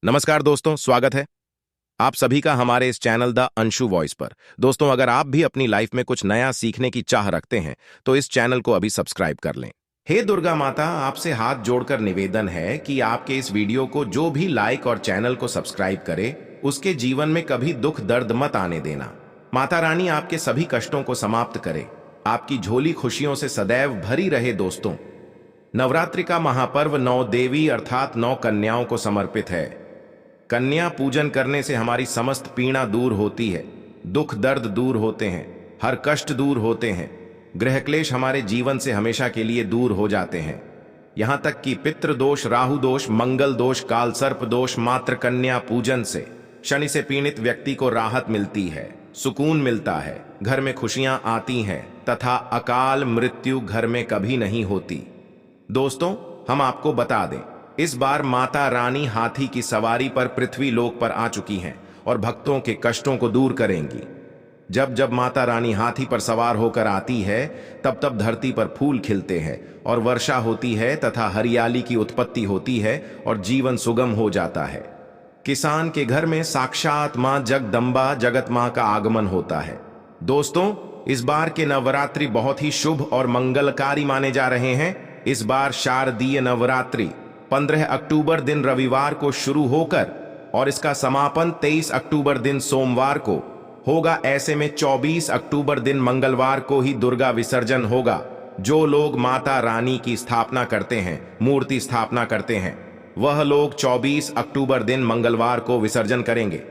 नमस्कार दोस्तों, स्वागत है आप सभी का हमारे इस चैनल द अंशु वॉइस पर। दोस्तों, अगर आप भी अपनी लाइफ में कुछ नया सीखने की चाह रखते हैं तो इस चैनल को अभी सब्सक्राइब कर लें। हे दुर्गा माता, आपसे हाथ जोड़कर निवेदन है कि आपके इस वीडियो को जो भी लाइक और चैनल को सब्सक्राइब करे उसके जीवन में कभी दुख दर्द मत आने देना। माता रानी आपके सभी कष्टों को समाप्त करे, आपकी झोली खुशियों से सदैव भरी रहे। दोस्तों, नवरात्रि का महापर्व 9 देवी अर्थात 9 कन्याओं को समर्पित है। कन्या पूजन करने से हमारी समस्त पीड़ा दूर होती है, दुख दर्द दूर होते हैं, हर कष्ट दूर होते हैं, ग्रह क्लेश हमारे जीवन से हमेशा के लिए दूर हो जाते हैं। यहाँ तक कि पितृ दोष, राहु दोष, मंगल दोष, काल सर्प दोष, मात्र कन्या पूजन से शनि से पीड़ित व्यक्ति को राहत मिलती है, सुकून मिलता है, घर में खुशियां आती हैं तथा अकाल मृत्यु घर में कभी नहीं होती। दोस्तों, हम आपको बता दें, इस बार माता रानी हाथी की सवारी पर पृथ्वी लोक पर आ चुकी हैं और भक्तों के कष्टों को दूर करेंगी। जब जब माता रानी हाथी पर सवार होकर आती है तब तब धरती पर फूल खिलते हैं और वर्षा होती है तथा हरियाली की उत्पत्ति होती है और जीवन सुगम हो जाता है। किसान के घर में साक्षात मां जगदम्बा जगत मां का आगमन होता है। दोस्तों, इस बार के नवरात्रि बहुत ही शुभ और मंगलकारी माने जा रहे हैं। इस बार शारदीय नवरात्रि 15 अक्टूबर दिन रविवार को शुरू होकर और इसका समापन 23 अक्टूबर दिन सोमवार को होगा। ऐसे में 24 अक्टूबर दिन मंगलवार को ही दुर्गा विसर्जन होगा। जो लोग माता रानी की स्थापना करते हैं, मूर्ति स्थापना करते हैं, वह लोग 24 अक्टूबर दिन मंगलवार को विसर्जन करेंगे।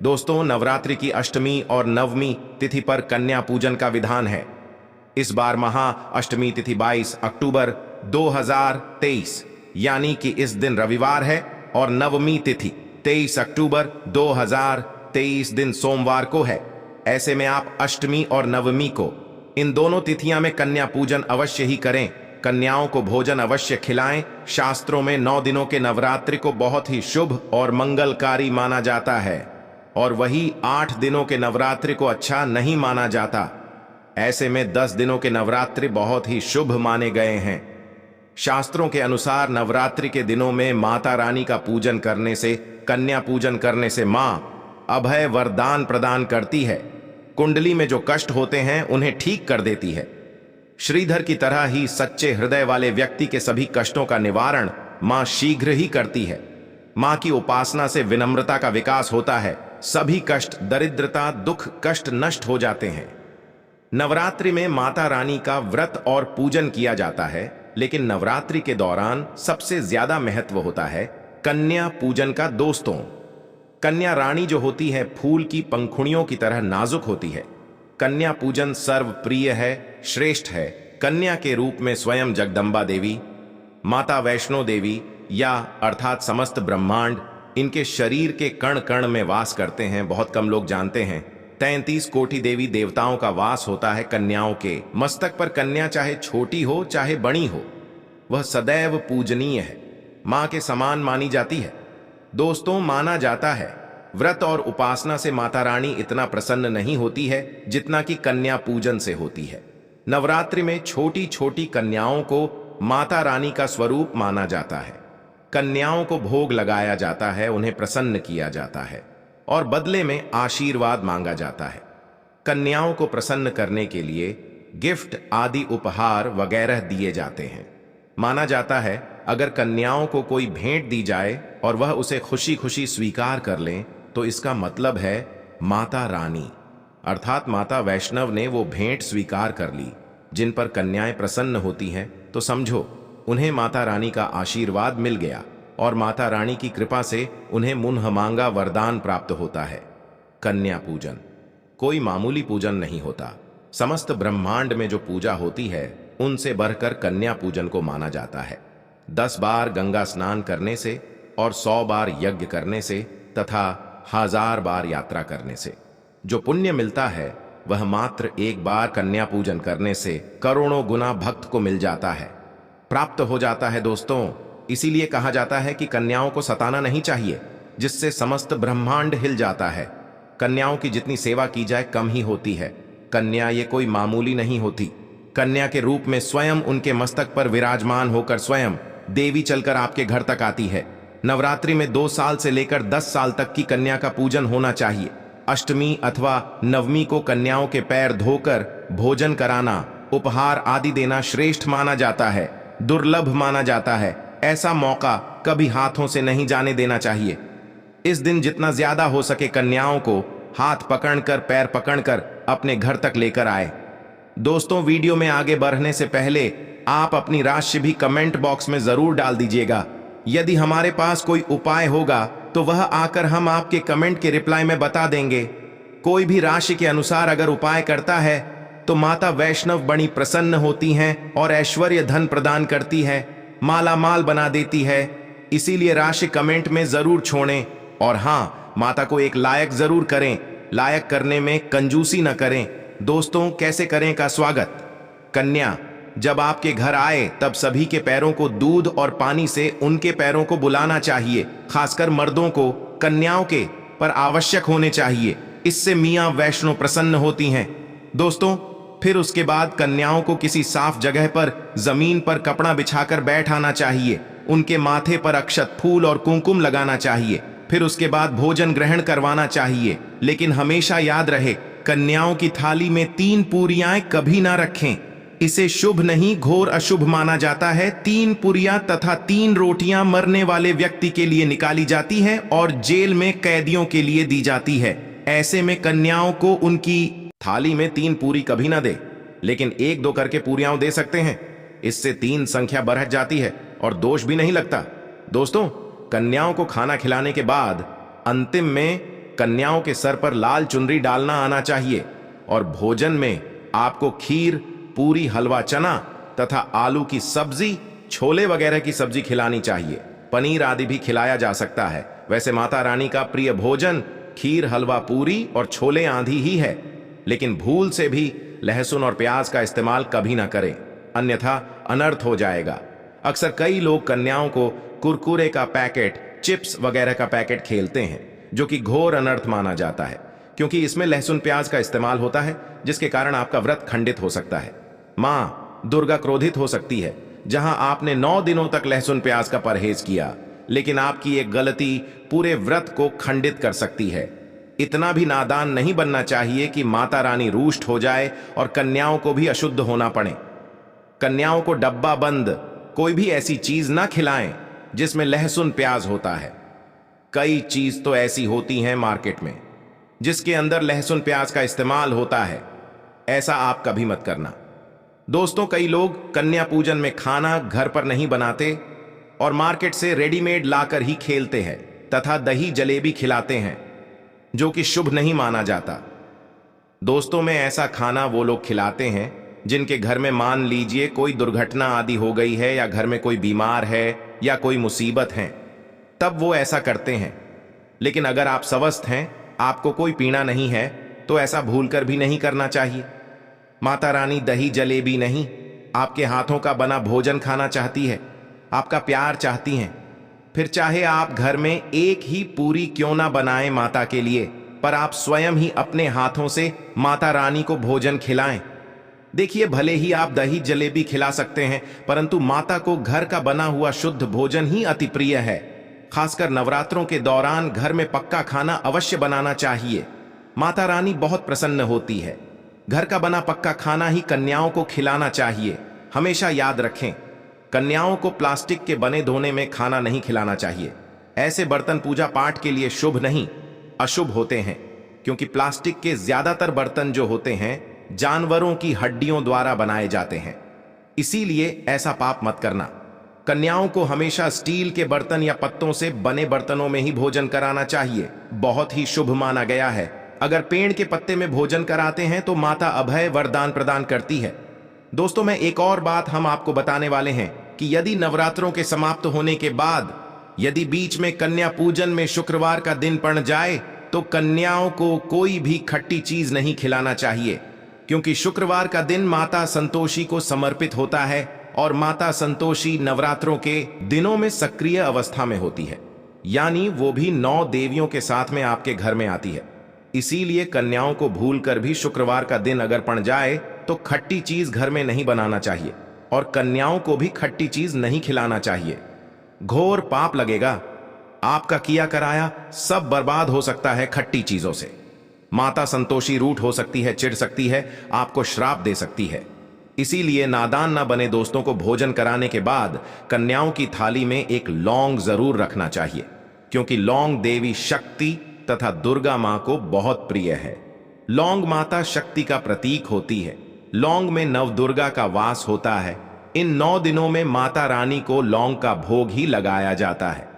दोस्तों, नवरात्रि की अष्टमी और नवमी तिथि पर कन्या पूजन का विधान है। इस बार महा अष्टमी तिथि 22 अक्टूबर 2023 यानी कि इस दिन रविवार है और नवमी तिथि 23 अक्टूबर 2023 दिन सोमवार को है। ऐसे में आप अष्टमी और नवमी को इन दोनों तिथियां में कन्या पूजन अवश्य ही करें। कन्याओं को भोजन अवश्य खिलाएं। शास्त्रों में 9 दिनों के नवरात्रि को बहुत ही शुभ और मंगलकारी माना जाता है और वही 8 दिनों के नवरात्रि को अच्छा नहीं माना जाता। ऐसे में 10 दिनों के नवरात्रि बहुत ही शुभ माने गए हैं। शास्त्रों के अनुसार नवरात्रि के दिनों में माता रानी का पूजन करने से, कन्या पूजन करने से मां अभय वरदान प्रदान करती है। कुंडली में जो कष्ट होते हैं उन्हें ठीक कर देती है। श्रीधर की तरह ही सच्चे हृदय वाले व्यक्ति के सभी कष्टों का निवारण मां शीघ्र ही करती है। मां की उपासना से विनम्रता का विकास होता है। सभी कष्ट, दरिद्रता, दुख, कष्ट नष्ट हो जाते हैं। नवरात्रि में माता रानी का व्रत और पूजन किया जाता है, लेकिन नवरात्रि के दौरान सबसे ज्यादा महत्व होता है कन्या पूजन का। दोस्तों, कन्या रानी जो होती है फूल की पंखुड़ियों की तरह नाजुक होती है। कन्या पूजन सर्वप्रिय है, श्रेष्ठ है। कन्या के रूप में स्वयं जगदम्बा देवी, माता वैष्णो देवी या अर्थात समस्त ब्रह्मांड इनके शरीर के कण कण में वास करते हैं। बहुत कम लोग जानते हैं 33 कोटि देवी देवताओं का वास होता है कन्याओं के मस्तक पर। कन्या चाहे छोटी हो चाहे बड़ी हो, वह सदैव पूजनीय है, मां के समान मानी जाती है। दोस्तों, माना जाता है व्रत और उपासना से माता रानी इतना प्रसन्न नहीं होती है जितना कि कन्या पूजन से होती है। नवरात्रि में छोटी छोटी कन्याओं को माता रानी का स्वरूप माना जाता है। कन्याओं को भोग लगाया जाता है, उन्हें प्रसन्न किया जाता है और बदले में आशीर्वाद मांगा जाता है। कन्याओं को प्रसन्न करने के लिए गिफ्ट आदि उपहार वगैरह दिए जाते हैं। माना जाता है अगर कन्याओं को कोई भेंट दी जाए और वह उसे खुशी खुशी स्वीकार कर लें तो इसका मतलब है माता रानी अर्थात माता वैष्णव ने वो भेंट स्वीकार कर ली। जिन पर कन्याएं प्रसन्न होती हैं तो समझो उन्हें माता रानी का आशीर्वाद मिल गया और माता रानी की कृपा से उन्हें मुन्ह मांगा वरदान प्राप्त होता है। कन्या पूजन कोई मामूली पूजन नहीं होता। समस्त ब्रह्मांड में जो पूजा होती है उनसे बढ़कर कन्या पूजन को माना जाता है। 10 बार गंगा स्नान करने से और 100 बार यज्ञ करने से तथा 1000 बार यात्रा करने से जो पुण्य मिलता है वह मात्र एक बार कन्या पूजन करने से करोड़ों गुना भक्त को मिल जाता है, प्राप्त हो जाता है। दोस्तों, इसीलिए कहा जाता है कि कन्याओं को सताना नहीं चाहिए, जिससे समस्त ब्रह्मांड हिल जाता है। कन्याओं की जितनी सेवा की जाए कम ही होती है। कन्या ये कोई मामूली नहीं होती। कन्या के रूप में स्वयं उनके मस्तक पर विराजमान होकर स्वयं देवी चलकर आपके घर तक आती है। नवरात्रि में 2 साल से लेकर 10 साल तक की कन्या का पूजन होना चाहिए। अष्टमी अथवा नवमी को कन्याओं के पैर धोकर भोजन कराना, उपहार आदि देना श्रेष्ठ माना जाता है, दुर्लभ माना जाता है। ऐसा मौका कभी हाथों से नहीं जाने देना चाहिए। इस दिन जितना ज्यादा हो सके कन्याओं को हाथ पकड़कर, पैर पकड़कर अपने घर तक लेकर आए। दोस्तों, वीडियो में आगे बढ़ने से पहले आप अपनी राशि भी कमेंट बॉक्स में जरूर डाल दीजिएगा। यदि हमारे पास कोई उपाय होगा तो वह आकर हम आपके कमेंट के रिप्लाई में बता देंगे। कोई भी राशि के अनुसार अगर उपाय करता है तो माता वैष्णव बड़ी प्रसन्न होती हैं और ऐश्वर्य धन प्रदान करती है, माला माल बना देती है। इसीलिए राशि कमेंट में जरूर छोड़ें और हाँ, माता को एक लायक जरूर करें। लायक करने में कंजूसी न करें। दोस्तों, कैसे करें का स्वागत। कन्या जब आपके घर आए तब सभी के पैरों को दूध और पानी से उनके पैरों को बुलाना चाहिए। खासकर मर्दों को कन्याओं के पर आवश्यक होने चाहिए। इससे मियां वैष्णो प्रसन्न होती हैं। दोस्तों, फिर उसके बाद कन्याओं को किसी साफ जगह पर जमीन पर कपड़ा बिछाकर बैठाना चाहिए। उनके माथे पर अक्षत, फूल और कुमकुम लगाना चाहिए। फिर उसके बाद भोजन ग्रहण करवाना चाहिए। लेकिन हमेशा याद रहे, कन्याओं की थाली में 3 पूरियां कभी ना रखें। इसे शुभ नहीं, घोर अशुभ माना जाता है। 3 पुरियां तथा 3 रोटियां मरने वाले व्यक्ति के लिए निकाली जाती हैं और जेल में कैदियों के लिए दी जाती है। ऐसे में कन्याओं को उनकी थाली में 3 पूरी कभी ना दे, लेकिन 1-2 करके पूरियां दे सकते हैं। इससे 3 संख्या बढ़ जाती है और दोष भी नहीं लगता। दोस्तों, कन्याओं को खाना खिलाने के बाद अंतिम में कन्याओं के सर पर लाल चुनरी डालना आना चाहिए और भोजन में आपको खीर, पूरी, हलवा, चना तथा आलू की सब्जी, छोले वगैरह की सब्जी खिलानी चाहिए। पनीर आदि भी खिलाया जा सकता है। वैसे माता रानी का प्रिय भोजन खीर, हलवा, पूरी और छोले आदि ही है, लेकिन भूल से भी लहसुन और प्याज का इस्तेमाल कभी ना करें, अन्यथा अनर्थ हो जाएगा। अक्सर कई लोग कन्याओं को कुरकुरे का पैकेट, चिप्स वगैरह का पैकेट खेलते हैं, जो कि घोर अनर्थ माना जाता है, क्योंकि इसमें लहसुन प्याज का इस्तेमाल होता है, जिसके कारण आपका व्रत खंडित हो सकता है। मां दुर्गा क्रोधित हो सकती है। जहां आपने 9 दिनों तक लहसुन प्याज का परहेज किया, लेकिन आपकी एक गलती पूरे व्रत को खंडित कर सकती है। इतना भी नादान नहीं बनना चाहिए कि माता रानी रुष्ट हो जाए और कन्याओं को भी अशुद्ध होना पड़े। कन्याओं को डब्बा बंद कोई भी ऐसी चीज ना खिलाएं जिसमें लहसुन प्याज होता है। कई चीज तो ऐसी होती हैं मार्केट में जिसके अंदर लहसुन प्याज का इस्तेमाल होता है। ऐसा आप कभी मत करना। दोस्तों, कई लोग कन्या पूजन में खाना घर पर नहीं बनाते और मार्केट से रेडीमेड लाकर ही खेलते हैं तथा दही जलेबी खिलाते हैं, जो कि शुभ नहीं माना जाता। दोस्तों, में ऐसा खाना वो लोग खिलाते हैं जिनके घर में मान लीजिए कोई दुर्घटना आदि हो गई है या घर में कोई बीमार है या कोई मुसीबत है, तब वो ऐसा करते हैं। लेकिन अगर आप स्वस्थ हैं, आपको कोई पीड़ा नहीं है, तो ऐसा भूलकर भी नहीं करना चाहिए। माता रानी दही जलेबी नहीं, आपके हाथों का बना भोजन खाना चाहती है, आपका प्यार चाहती हैं। फिर चाहे आप घर में एक ही पूरी क्यों ना बनाएं माता के लिए, पर आप स्वयं ही अपने हाथों से माता रानी को भोजन खिलाएं। देखिए, भले ही आप दही जलेबी खिला सकते हैं, परंतु माता को घर का बना हुआ शुद्ध भोजन ही अति प्रिय है। खासकर नवरात्रों के दौरान घर में पक्का खाना अवश्य बनाना चाहिए। माता रानी बहुत प्रसन्न होती है। घर का बना पक्का खाना ही कन्याओं को खिलाना चाहिए। हमेशा याद रखें, कन्याओं को प्लास्टिक के बने धोने में खाना नहीं खिलाना चाहिए। ऐसे बर्तन पूजा पाठ के लिए शुभ नहीं, अशुभ होते हैं, क्योंकि प्लास्टिक के ज्यादातर बर्तन जो होते हैं जानवरों की हड्डियों द्वारा बनाए जाते हैं। इसीलिए ऐसा पाप मत करना। कन्याओं को हमेशा स्टील के बर्तन या पत्तों से बने बर्तनों में ही भोजन कराना चाहिए। बहुत ही शुभ माना गया है। अगर पेड़ के पत्ते में भोजन कराते हैं तो माता अभय वरदान प्रदान करती है। दोस्तों, मैं एक और बात हम आपको बताने वाले हैं कि यदि नवरात्रों के समाप्त होने के बाद यदि बीच में कन्या पूजन में शुक्रवार का दिन पड़ जाए तो कन्याओं को कोई भी खट्टी चीज नहीं खिलाना चाहिए, क्योंकि शुक्रवार का दिन माता संतोषी को समर्पित होता है और माता संतोषी नवरात्रों के दिनों में सक्रिय अवस्था में होती है, यानी वो भी 9 देवियों के साथ में आपके घर में आती है। इसीलिए कन्याओं को भूलकर भी शुक्रवार का दिन अगर पड़ जाए तो खट्टी चीज घर में नहीं बनाना चाहिए और कन्याओं को भी खट्टी चीज नहीं खिलाना चाहिए। घोर पाप लगेगा। आपका किया कराया सब बर्बाद हो सकता है खट्टी चीजों से। माता संतोषी रूठ हो सकती है, चिढ़ सकती है, आपको श्राप दे सकती है। इसीलिए नादान ना बने दोस्तों को भोजन कराने के बाद कन्याओं की थाली में एक लौंग जरूर रखना चाहिए, क्योंकि लौंग देवी शक्ति तथा दुर्गा मां को बहुत प्रिय है। लौंग माता शक्ति का प्रतीक होती है। लौंग में नवदुर्गा का वास होता है। इन 9 दिनों में माता रानी को लौंग का भोग ही लगाया जाता है।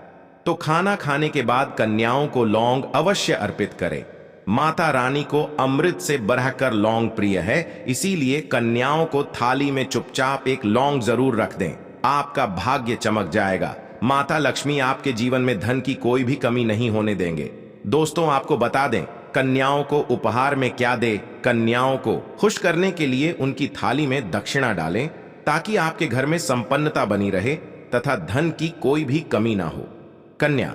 तो खाना खाने के बाद कन्याओं को लौंग अवश्य अर्पित करें। माता रानी को अमृत से बढ़कर लौंग प्रिय है, इसीलिए कन्याओं को थाली में चुपचाप एक लौंग जरूर रख दें। आपका भाग्य चमक जाएगा। माता लक्ष्मी आपके जीवन में धन की कोई भी कमी नहीं होने देंगे। दोस्तों, आपको बता दें, कन्याओं को उपहार में क्या दे। कन्याओं को खुश करने के लिए उनकी थाली में दक्षिणा डालें, ताकि आपके घर में संपन्नता बनी रहे तथा धन की कोई भी कमी ना हो। कन्या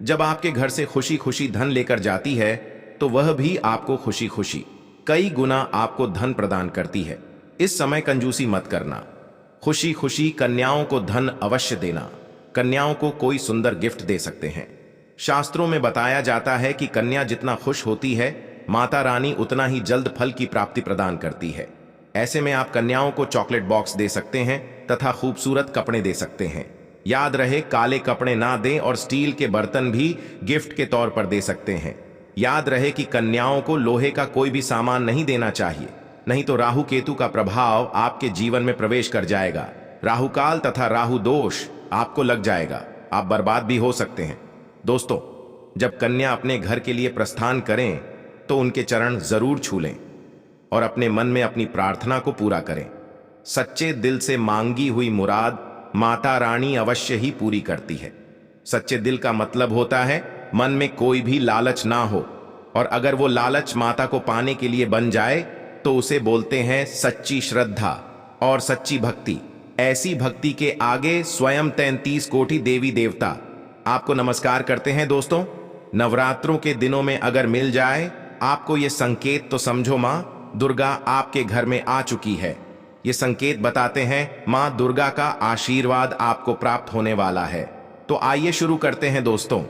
जब आपके घर से खुशी खुशी धन लेकर जाती है, तो वह भी आपको खुशी खुशी कई गुना आपको धन प्रदान करती है। इस समय कंजूसी मत करना। खुशी खुशी कन्याओं को धन अवश्य देना। कन्याओं को कोई सुंदर गिफ्ट दे सकते हैं। शास्त्रों में बताया जाता है कि कन्या जितना खुश होती है, माता रानी उतना ही जल्द फल की प्राप्ति प्रदान करती है। ऐसे में आप कन्याओं को चॉकलेट बॉक्स दे सकते हैं तथा खूबसूरत कपड़े दे सकते हैं। याद रहे, काले कपड़े ना दें और स्टील के बर्तन भी गिफ्ट के तौर पर दे सकते हैं। याद रहे कि कन्याओं को लोहे का कोई भी सामान नहीं देना चाहिए, नहीं तो राहु केतु का प्रभाव आपके जीवन में प्रवेश कर जाएगा। राहु काल तथा राहु दोष आपको लग जाएगा, आप बर्बाद भी हो सकते हैं। दोस्तों, जब कन्या अपने घर के लिए प्रस्थान करें तो उनके चरण जरूर छू लें और अपने मन में अपनी प्रार्थना को पूरा करें। सच्चे दिल से मांगी हुई मुराद माता रानी अवश्य ही पूरी करती है। सच्चे दिल का मतलब होता है मन में कोई भी लालच ना हो, और अगर वो लालच माता को पाने के लिए बन जाए तो उसे बोलते हैं सच्ची श्रद्धा और सच्ची भक्ति। ऐसी भक्ति के आगे स्वयं 33 कोटि देवी देवता आपको नमस्कार करते हैं। दोस्तों, नवरात्रों के दिनों में अगर मिल जाए आपको ये संकेत, तो समझो मां दुर्गा आपके घर में आ चुकी है। ये संकेत बताते हैं मां दुर्गा का आशीर्वाद आपको प्राप्त होने वाला है। तो आइए शुरू करते हैं दोस्तों।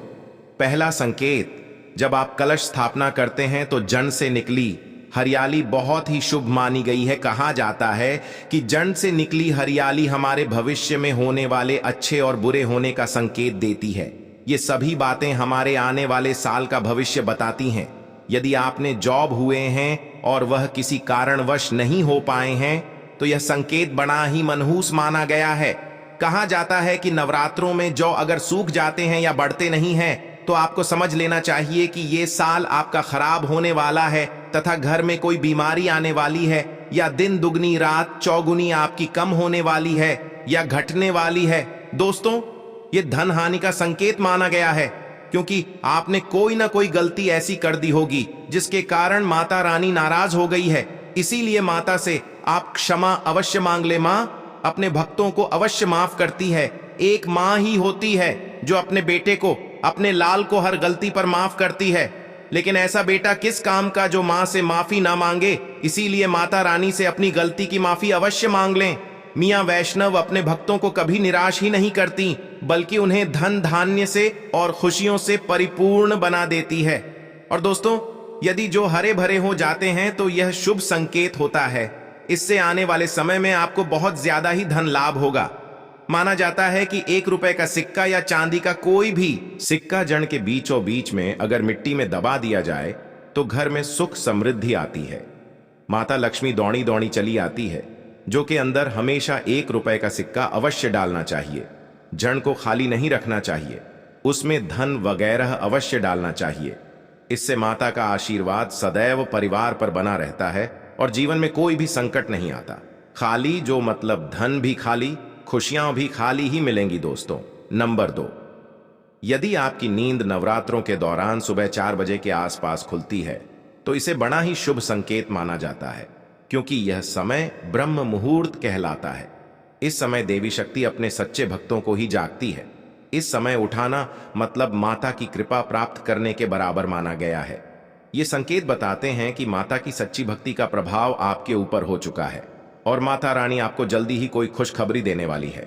पहला संकेत, जब आप कलश स्थापना करते हैं तो जड़ से निकली हरियाली बहुत ही शुभ मानी गई है। कहा जाता है कि जड़ से निकली हरियाली हमारे भविष्य में होने वाले अच्छे और बुरे होने का संकेत देती है। ये सभी बातें हमारे आने वाले साल का भविष्य बताती हैं। यदि आपने जॉब हुए हैं और वह किसी कारणवश नहीं हो पाए हैं, तो यह संकेत बड़ा ही मनहूस माना गया है। कहा जाता है कि नवरात्रों में जौ अगर सूख जाते हैं या बढ़ते नहीं हैं, तो आपको समझ लेना चाहिए कि ये साल आपका खराब होने वाला है तथा घर में कोई बीमारी आने वाली है, या दिन दुगनी रात चौगुनी आपकी कम होने वाली है या घटने वाली है। दोस्तों, ये धन हानि का संकेत माना गया है, क्योंकि आपने कोई ना कोई गलती ऐसी कर दी होगी जिसके कारण माता रानी नाराज हो गई है। इसीलिए माता से आप क्षमा अवश्य मांग ले। मां अपने भक्तों को अवश्य माफ करती है। एक मां ही होती है जो अपने बेटे को, अपने लाल को हर गलती पर माफ करती है। लेकिन ऐसा बेटा किस काम का जो मां से माफी ना मांगे। इसीलिए माता रानी से अपनी गलती की माफी अवश्य मांग लें। मियां वैष्णव अपने भक्तों को कभी निराश ही नहीं करती, बल्कि उन्हें धन धान्य से और खुशियों से परिपूर्ण बना देती है। और दोस्तों, यदि जो हरे भरे हो जाते हैं तो यह शुभ संकेत होता है। इससे आने वाले समय में आपको बहुत ज्यादा ही धन लाभ होगा। माना जाता है कि 1 रुपए का सिक्का या चांदी का कोई भी सिक्का जड़ के बीचों बीच में अगर मिट्टी में दबा दिया जाए तो घर में सुख समृद्धि आती है। माता लक्ष्मी दौड़ी दौड़ी चली आती है, जो कि अंदर हमेशा 1 रुपए का सिक्का अवश्य डालना चाहिए। जड़ को खाली नहीं रखना चाहिए, उसमें धन वगैरह अवश्य डालना चाहिए। इससे माता का आशीर्वाद सदैव परिवार पर बना रहता है और जीवन में कोई भी संकट नहीं आता। खाली जो मतलब धन भी खाली, खुशियां भी खाली ही मिलेंगी। दोस्तों, नंबर 2, यदि आपकी नींद नवरात्रों के दौरान सुबह 4 बजे के आसपास खुलती है तो इसे बड़ा ही शुभ संकेत माना जाता है, क्योंकि यह समय ब्रह्म मुहूर्त कहलाता है। इस समय देवी शक्ति अपने सच्चे भक्तों को ही जागती है। इस समय उठाना मतलब माता की कृपा प्राप्त करने के बराबर माना गया है। ये संकेत बताते हैं कि माता की सच्ची भक्ति का प्रभाव आपके ऊपर हो चुका है और माता रानी आपको जल्दी ही कोई खुशखबरी देने वाली है।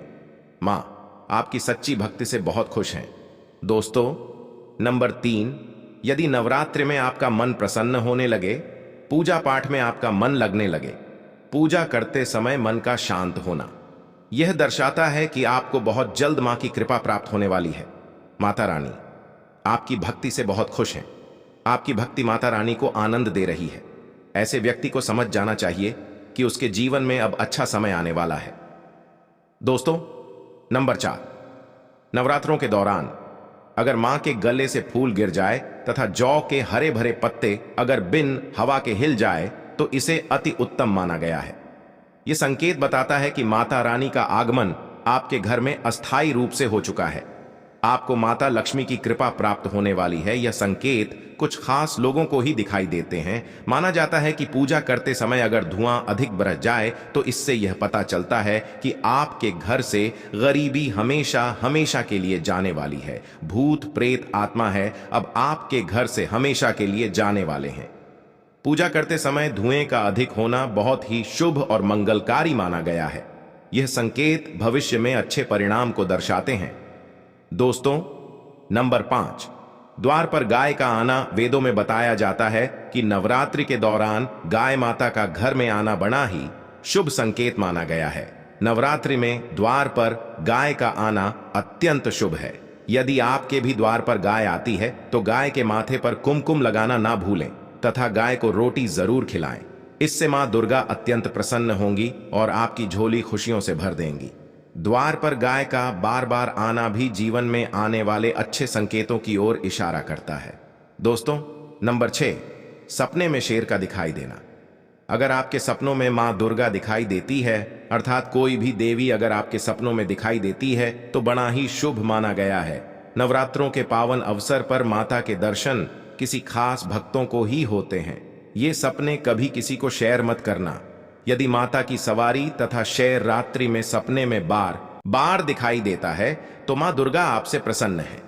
माँ आपकी सच्ची भक्ति से बहुत खुश हैं। दोस्तों, नंबर 3, यदि नवरात्रि में आपका मन प्रसन्न होने लगे, पूजा पाठ में आपका मन लगने लगे, पूजा करते समय मन का शांत होना, यह दर्शाता है कि आपको बहुत जल्द मां की कृपा प्राप्त होने वाली है। माता रानी आपकी भक्ति से बहुत खुश हैं। आपकी भक्ति माता रानी को आनंद दे रही है। ऐसे व्यक्ति को समझ जाना चाहिए कि उसके जीवन में अब अच्छा समय आने वाला है। दोस्तों, नंबर 4, नवरात्रों के दौरान अगर मां के गले से फूल गिर जाए तथा जौ के हरे भरे पत्ते अगर बिन हवा के हिल जाए तो इसे अति उत्तम माना गया है। यह संकेत बताता है कि माता रानी का आगमन आपके घर में अस्थायी रूप से हो चुका है। आपको माता लक्ष्मी की कृपा प्राप्त होने वाली है। यह संकेत कुछ खास लोगों को ही दिखाई देते हैं। माना जाता है कि पूजा करते समय अगर धुआं अधिक बरस जाए तो इससे यह पता चलता है कि आपके घर से गरीबी हमेशा हमेशा के लिए जाने वाली है। भूत प्रेत आत्मा है अब आपके घर से हमेशा के लिए जाने वाले हैं। पूजा करते समय धुएं का अधिक होना बहुत ही शुभ और मंगलकारी माना गया है। यह संकेत भविष्य में अच्छे परिणाम को दर्शाते हैं। दोस्तों, नंबर 5, द्वार पर गाय का आना वेदों में बताया जाता है कि नवरात्रि के दौरान गाय माता का घर में आना बड़ा ही शुभ संकेत माना गया है। नवरात्रि में द्वार पर गाय का आना अत्यंत शुभ है। यदि आपके भी द्वार पर गाय आती है तो गाय के माथे पर कुमकुम लगाना ना भूलें तथा गाय को रोटी जरूर खिलाएं। इससे मां दुर्गा अत्यंत प्रसन्न होंगी और आपकी झोली खुशियों से भर देंगी। द्वार पर गाय का बार बार आना भी जीवन में आने वाले अच्छे संकेतों की ओर इशारा करता है। दोस्तों, नंबर 6, सपने में शेर का दिखाई देना। अगर आपके सपनों में मां दुर्गा दिखाई देती है, अर्थात कोई भी देवी अगर आपके सपनों में दिखाई देती है तो बड़ा ही शुभ माना गया है। नवरात्रों के पावन अवसर पर माता के दर्शन किसी खास भक्तों को ही होते हैं। ये सपने कभी किसी को शेयर मत करना। यदि माता की सवारी तथा शेर रात्रि में सपने में बार बार दिखाई देता है तो मां दुर्गा आपसे प्रसन्न है।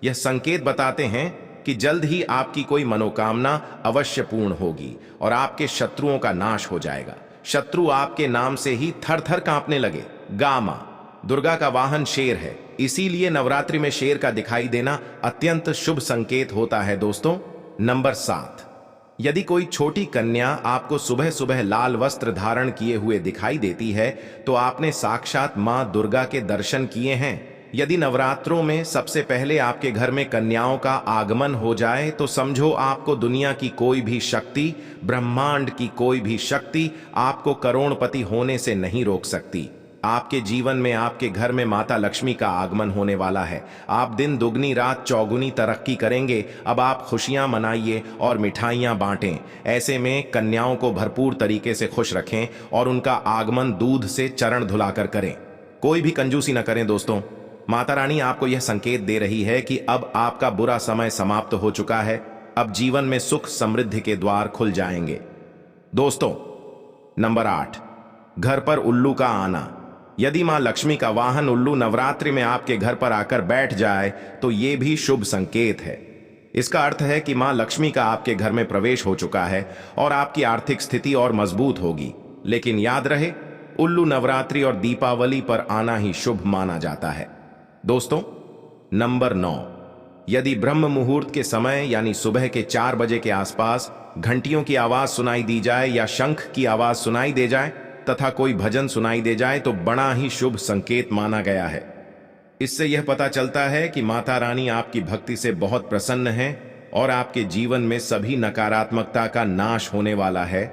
यह संकेत बताते हैं कि जल्द ही आपकी कोई मनोकामना अवश्य पूर्ण होगी और आपके शत्रुओं का नाश हो जाएगा। शत्रु आपके नाम से ही थर थर कांपने लगे। गामा दुर्गा का वाहन शेर है, इसीलिए नवरात्रि में शेर का दिखाई देना अत्यंत शुभ संकेत होता है। दोस्तों, नंबर 7, यदि कोई छोटी कन्या आपको सुबह सुबह लाल वस्त्र धारण किए हुए दिखाई देती है तो आपने साक्षात मां दुर्गा के दर्शन किए हैं। यदि नवरात्रों में सबसे पहले आपके घर में कन्याओं का आगमन हो जाए तो समझो आपको दुनिया की कोई भी शक्ति, ब्रह्मांड की कोई भी शक्ति आपको करोड़पति होने से नहीं रोक सकती। आपके जीवन में आपके घर में माता लक्ष्मी का आगमन होने वाला है। आप दिन दुगनी रात चौगुनी तरक्की करेंगे। अब आप खुशियां मनाइए और मिठाइयां बांटें। ऐसे में कन्याओं को भरपूर तरीके से खुश रखें और उनका आगमन दूध से चरण धुलाकर करें। कोई भी कंजूसी न करें। दोस्तों, माता रानी आपको यह संकेत दे रही है कि अब आपका बुरा समय समाप्त हो चुका है। अब जीवन में सुख समृद्धि के द्वार खुल जाएंगे। दोस्तों, नंबर 8, घर पर उल्लू का आना। यदि मां लक्ष्मी का वाहन उल्लू नवरात्रि में आपके घर पर आकर बैठ जाए तो यह भी शुभ संकेत है। इसका अर्थ है कि मां लक्ष्मी का आपके घर में प्रवेश हो चुका है और आपकी आर्थिक स्थिति और मजबूत होगी। लेकिन याद रहे, उल्लू नवरात्रि और दीपावली पर आना ही शुभ माना जाता है। दोस्तों, नंबर 9, यदि ब्रह्म मुहूर्त के समय यानी सुबह के 4 बजे के आसपास घंटियों की आवाज सुनाई दी जाए या शंख की आवाज सुनाई दे जाए तथा कोई भजन सुनाई दे जाए तो बड़ा ही शुभ संकेत माना गया है। इससे यह पता चलता है कि माता रानी आपकी भक्ति से बहुत प्रसन्न है और आपके जीवन में सभी नकारात्मकता का नाश होने वाला है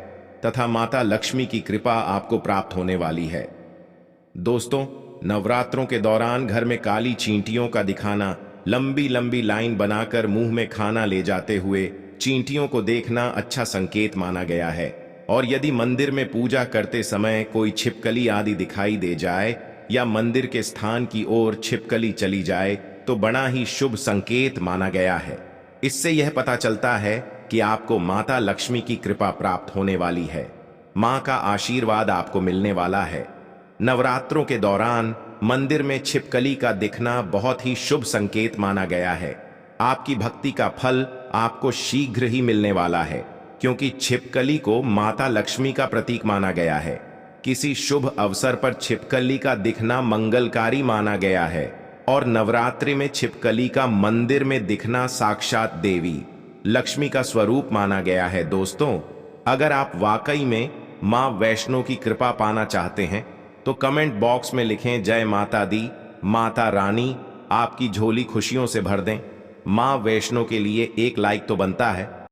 तथा माता लक्ष्मी की कृपा आपको प्राप्त होने वाली है। दोस्तों, नवरात्रों के दौरान घर में काली चींटियों का दिखाना, लंबी लंबी लाइन बनाकर मुंह में खाना ले जाते हुए चींटियों को देखना अच्छा संकेत माना गया है। और यदि मंदिर में पूजा करते समय कोई छिपकली आदि दिखाई दे जाए या मंदिर के स्थान की ओर छिपकली चली जाए तो बड़ा ही शुभ संकेत माना गया है। इससे यह पता चलता है कि आपको माता लक्ष्मी की कृपा प्राप्त होने वाली है। मां का आशीर्वाद आपको मिलने वाला है। नवरात्रों के दौरान मंदिर में छिपकली का दिखना बहुत ही शुभ संकेत माना गया है। आपकी भक्ति का फल आपको शीघ्र ही मिलने वाला है, क्योंकि छिपकली को माता लक्ष्मी का प्रतीक माना गया है। किसी शुभ अवसर पर छिपकली का दिखना मंगलकारी माना गया है। और नवरात्रि में छिपकली का मंदिर में दिखना साक्षात देवी लक्ष्मी का स्वरूप माना गया है। दोस्तों, अगर आप वाकई में मां वैष्णो की कृपा पाना चाहते हैं तो कमेंट बॉक्स में लिखें जय माता दी, माता रानी आपकी झोली खुशियों से भर दें। मां वैष्णो के लिए एक लाइक तो बनता है।